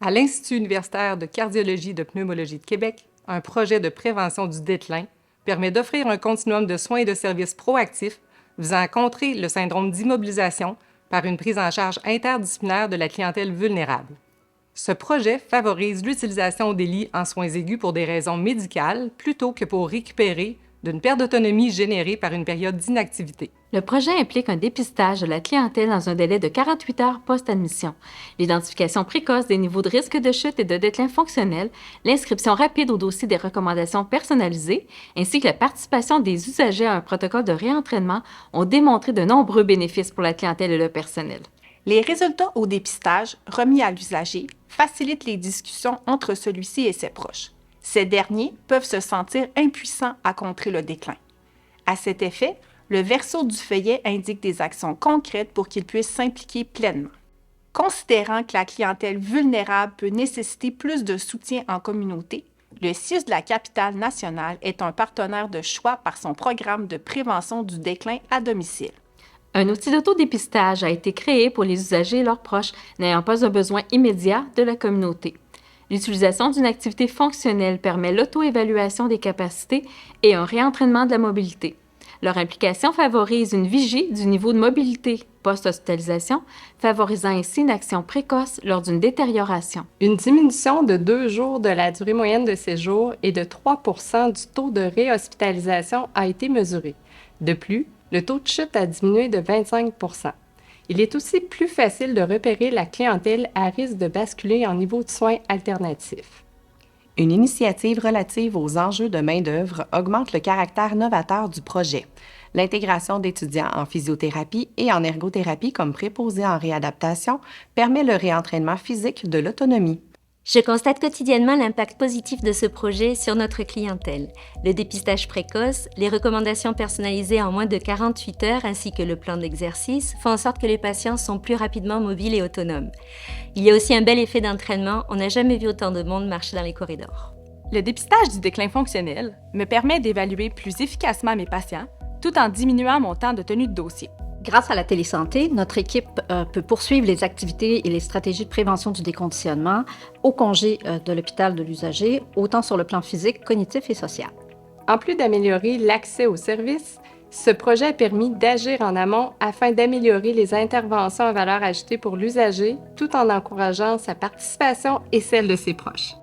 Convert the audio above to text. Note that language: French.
À l'Institut universitaire de cardiologie et de pneumologie de Québec, un projet de prévention du déclin permet d'offrir un continuum de soins et de services proactifs visant à contrer le syndrome d'immobilisation par une prise en charge interdisciplinaire de la clientèle vulnérable. Ce projet favorise l'utilisation des lits en soins aigus pour des raisons médicales plutôt que pour récupérer d'une perte d'autonomie générée par une période d'inactivité. Le projet implique un dépistage de la clientèle dans un délai de 48 heures post-admission, l'identification précoce des niveaux de risque de chute et de déclin fonctionnel, l'inscription rapide au dossier des recommandations personnalisées, ainsi que la participation des usagers à un protocole de réentraînement ont démontré de nombreux bénéfices pour la clientèle et le personnel. Les résultats au dépistage remis à l'usager facilitent les discussions entre celui-ci et ses proches. Ces derniers peuvent se sentir impuissants à contrer le déclin. À cet effet, le verso du feuillet indique des actions concrètes pour qu'ils puissent s'impliquer pleinement. Considérant que la clientèle vulnérable peut nécessiter plus de soutien en communauté, le CIUS de la capitale nationale est un partenaire de choix par son programme de prévention du déclin à domicile. Un outil d'autodépistage a été créé pour les usagers et leurs proches n'ayant pas un besoin immédiat de la communauté. L'utilisation d'une activité fonctionnelle permet l'auto-évaluation des capacités et un réentraînement de la mobilité. Leur implication favorise une vigie du niveau de mobilité post-hospitalisation, favorisant ainsi une action précoce lors d'une détérioration. Une diminution de 2 jours de la durée moyenne de séjour et de 3 % du taux de réhospitalisation a été mesuré. De plus, le taux de chute a diminué de 25 %. Il est aussi plus facile de repérer la clientèle à risque de basculer en niveau de soins alternatifs. Une initiative relative aux enjeux de main-d'œuvre augmente le caractère novateur du projet. L'intégration d'étudiants en physiothérapie et en ergothérapie comme préposés en réadaptation permet le réentraînement physique de l'autonomie. Je constate quotidiennement l'impact positif de ce projet sur notre clientèle. Le dépistage précoce, les recommandations personnalisées en moins de 48 heures ainsi que le plan d'exercice font en sorte que les patients sont plus rapidement mobiles et autonomes. Il y a aussi un bel effet d'entraînement, on n'a jamais vu autant de monde marcher dans les corridors. Le dépistage du déclin fonctionnel me permet d'évaluer plus efficacement mes patients tout en diminuant mon temps de tenue de dossier. Grâce à la télésanté, notre équipe peut poursuivre les activités et les stratégies de prévention du déconditionnement au congé de l'hôpital de l'usager, autant sur le plan physique, cognitif et social. En plus d'améliorer l'accès aux services, ce projet a permis d'agir en amont afin d'améliorer les interventions à valeur ajoutée pour l'usager tout en encourageant sa participation et celle de ses proches.